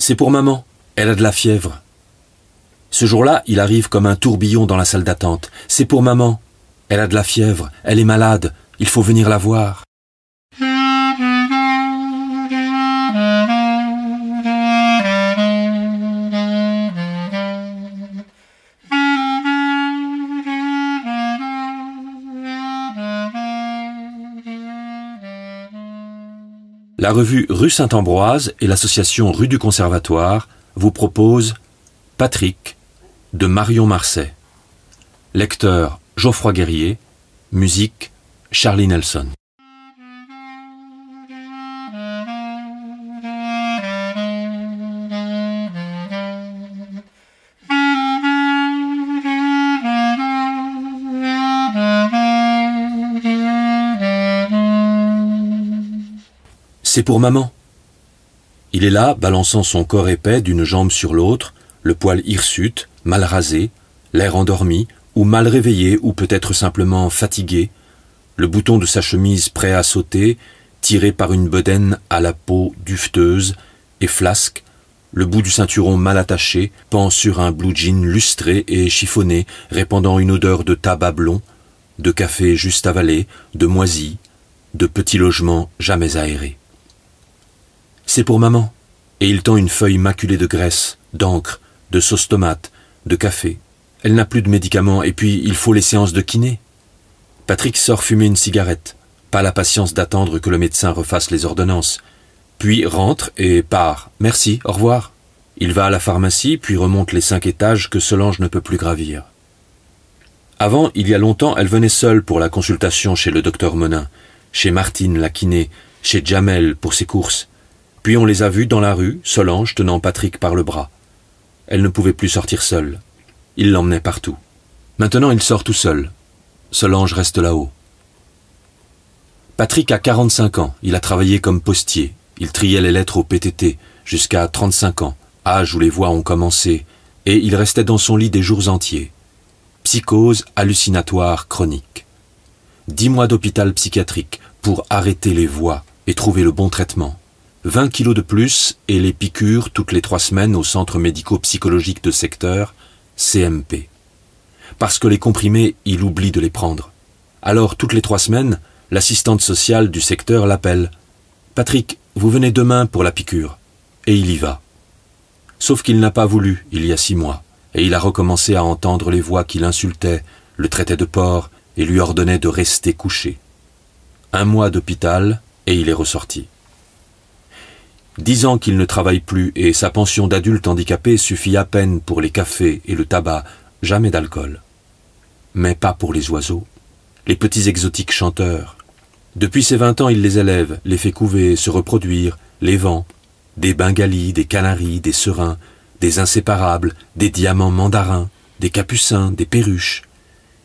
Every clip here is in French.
C'est pour maman, elle a de la fièvre. Ce jour-là, il arrive comme un tourbillon dans la salle d'attente. C'est pour maman, elle a de la fièvre, elle est malade, il faut venir la voir. La revue Rue Saint-Ambroise et l'association Rue du Conservatoire vous proposent Patrick de Marion Marsay. Lecteur Geoffroy Guerrier, musique Charlie Nelson. C'est pour maman. Il est là, balançant son corps épais d'une jambe sur l'autre, le poil hirsute, mal rasé, l'air endormi, ou mal réveillé, ou peut-être simplement fatigué, le bouton de sa chemise prêt à sauter, tiré par une bedaine à la peau duveteuse et flasque, le bout du ceinturon mal attaché, pend sur un blue jean lustré et chiffonné, répandant une odeur de tabac blond, de café juste avalé, de moisi, de petits logements jamais aérés. C'est pour maman, et il tend une feuille maculée de graisse, d'encre, de sauce tomate, de café. Elle n'a plus de médicaments, et puis il faut les séances de kiné. Patrick sort fumer une cigarette, pas la patience d'attendre que le médecin refasse les ordonnances, puis rentre et part. Merci, au revoir. Il va à la pharmacie, puis remonte les 5 étages que Solange ne peut plus gravir. Avant, il y a longtemps, elle venait seule pour la consultation chez le docteur Monin, chez Martine la kiné, chez Jamel pour ses courses. Puis on les a vus dans la rue, Solange tenant Patrick par le bras. Elle ne pouvait plus sortir seule. Il l'emmenait partout. Maintenant il sort tout seul. Solange reste là-haut. Patrick a 45 ans, il a travaillé comme postier. Il triait les lettres au PTT, jusqu'à 35 ans, âge où les voix ont commencé, et il restait dans son lit des jours entiers. Psychose hallucinatoire chronique. 10 mois d'hôpital psychiatrique pour arrêter les voix et trouver le bon traitement. 20 kilos de plus et les piqûres toutes les 3 semaines au centre médico-psychologique de secteur, CMP. Parce que les comprimés, il oublie de les prendre. Alors, toutes les 3 semaines, l'assistante sociale du secteur l'appelle. « Patrick, vous venez demain pour la piqûre. » Et il y va. Sauf qu'il n'a pas voulu, il y a 6 mois, et il a recommencé à entendre les voix qui l'insultaient, le traitaient de porc et lui ordonnaient de rester couché. 1 mois d'hôpital, et il est ressorti. 10 ans qu'il ne travaille plus et sa pension d'adulte handicapé suffit à peine pour les cafés et le tabac, jamais d'alcool. Mais pas pour les oiseaux, les petits exotiques chanteurs. Depuis ses 20 ans, il les élève, les fait couver, se reproduire, les vend. Des bengalis, des canaris, des serins, des inséparables, des diamants mandarins, des capucins, des perruches.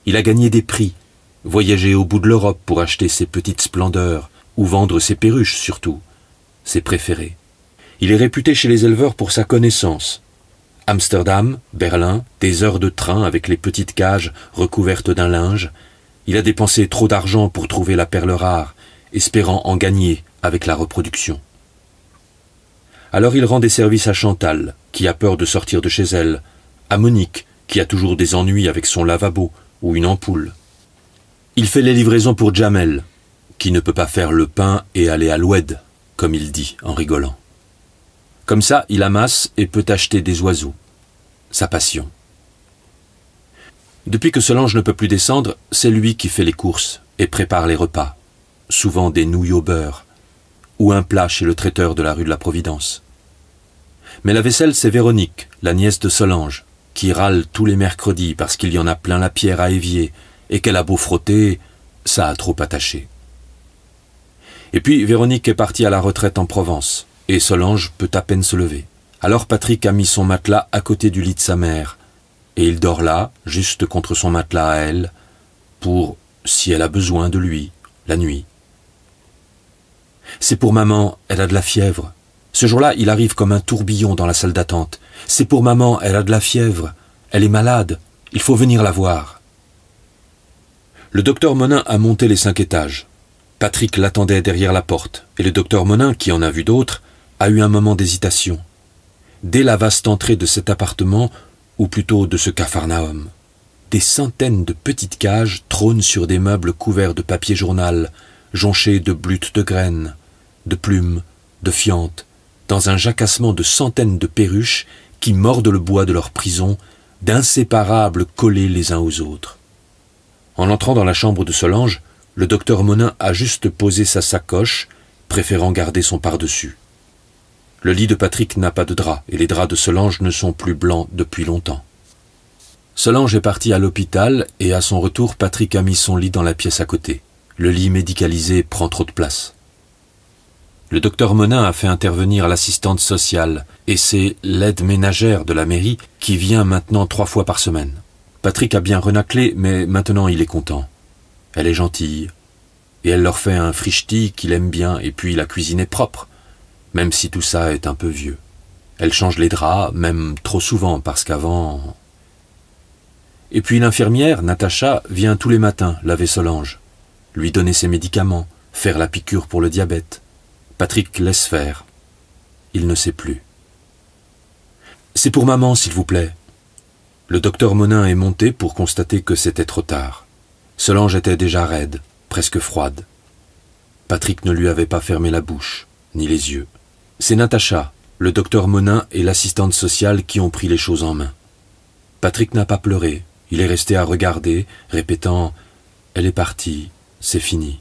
Il a gagné des prix, voyagé au bout de l'Europe pour acheter ses petites splendeurs, ou vendre ses perruches surtout, ses préférées. Il est réputé chez les éleveurs pour sa connaissance. Amsterdam, Berlin, des heures de train avec les petites cages recouvertes d'un linge. Il a dépensé trop d'argent pour trouver la perle rare, espérant en gagner avec la reproduction. Alors il rend des services à Chantal, qui a peur de sortir de chez elle, à Monique, qui a toujours des ennuis avec son lavabo ou une ampoule. Il fait les livraisons pour Jamel, qui ne peut pas faire le pain et aller à l'oued, comme il dit en rigolant. Comme ça, il amasse et peut acheter des oiseaux. Sa passion. Depuis que Solange ne peut plus descendre, c'est lui qui fait les courses et prépare les repas. Souvent des nouilles au beurre, ou un plat chez le traiteur de la rue de la Providence. Mais la vaisselle, c'est Véronique, la nièce de Solange, qui râle tous les mercredis parce qu'il y en a plein la pierre à évier et qu'elle a beau frotter, ça a trop attaché. Et puis Véronique est partie à la retraite en Provence. Et Solange peut à peine se lever. Alors Patrick a mis son matelas à côté du lit de sa mère, et il dort là, juste contre son matelas à elle, pour, si elle a besoin de lui, la nuit. C'est pour maman, elle a de la fièvre. Ce jour-là, il arrive comme un tourbillon dans la salle d'attente. C'est pour maman, elle a de la fièvre. Elle est malade, il faut venir la voir. Le docteur Monin a monté les 5 étages. Patrick l'attendait derrière la porte, et le docteur Monin, qui en a vu d'autres, a eu un moment d'hésitation. dès la vaste entrée de cet appartement, ou plutôt de ce Capharnaüm. Des centaines de petites cages trônent sur des meubles couverts de papier journal, jonchés de blutes de graines, de plumes, de fientes, dans un jacassement de centaines de perruches qui mordent le bois de leur prison, d'inséparables collés les uns aux autres. En entrant dans la chambre de Solange, le docteur Monin a juste posé sa sacoche, préférant garder son pardessus. Le lit de Patrick n'a pas de drap, et les draps de Solange ne sont plus blancs depuis longtemps. Solange est partie à l'hôpital, et à son retour, Patrick a mis son lit dans la pièce à côté. Le lit médicalisé prend trop de place. Le docteur Monin a fait intervenir l'assistante sociale, et c'est l'aide ménagère de la mairie qui vient maintenant 3 fois par semaine. Patrick a bien renaclé, mais maintenant il est content. Elle est gentille, et elle leur fait un frichti qu'il aime bien, et puis la cuisine est propre, même si tout ça est un peu vieux. Elle change les draps, même trop souvent, parce qu'avant... Et puis l'infirmière, Natacha, vient tous les matins laver Solange, lui donner ses médicaments, faire la piqûre pour le diabète. Patrick laisse faire. Il ne sait plus. « C'est pour maman, s'il vous plaît. » Le docteur Monin est monté pour constater que c'était trop tard. Solange était déjà raide, presque froide. Patrick ne lui avait pas fermé la bouche, ni les yeux. C'est Natacha, le docteur Monin et l'assistante sociale qui ont pris les choses en main. Patrick n'a pas pleuré, il est resté à regarder, répétant « Elle est partie, c'est fini ».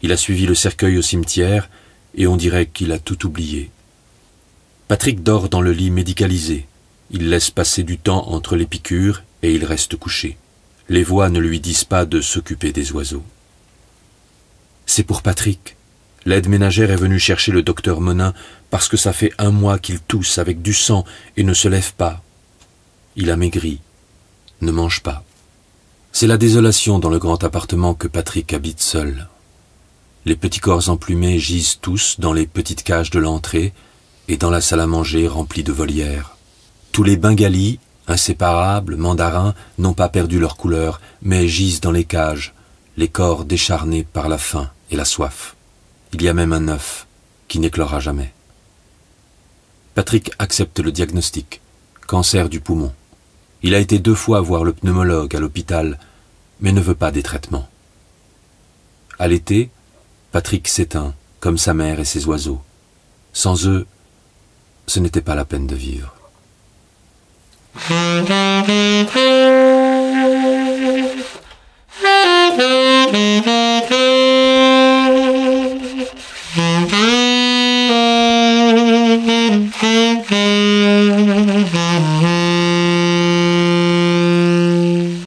Il a suivi le cercueil au cimetière et on dirait qu'il a tout oublié. Patrick dort dans le lit médicalisé. Il laisse passer du temps entre les piqûres et il reste couché. Les voix ne lui disent pas de s'occuper des oiseaux. C'est pour Patrick. L'aide ménagère est venue chercher le docteur Monin parce que ça fait 1 mois qu'il tousse avec du sang et ne se lève pas. Il a maigri, ne mange pas. C'est la désolation dans le grand appartement que Patrick habite seul. Les petits corps emplumés gisent tous dans les petites cages de l'entrée et dans la salle à manger remplie de volières. Tous les bengalis, inséparables, mandarins, n'ont pas perdu leur couleur, mais gisent dans les cages, les corps décharnés par la faim et la soif. Il y a même un œuf qui n'éclora jamais. Patrick accepte le diagnostic, cancer du poumon. Il a été 2 fois voir le pneumologue à l'hôpital, mais ne veut pas des traitements. À l'été, Patrick s'éteint, comme sa mère et ses oiseaux. Sans eux, ce n'était pas la peine de vivre.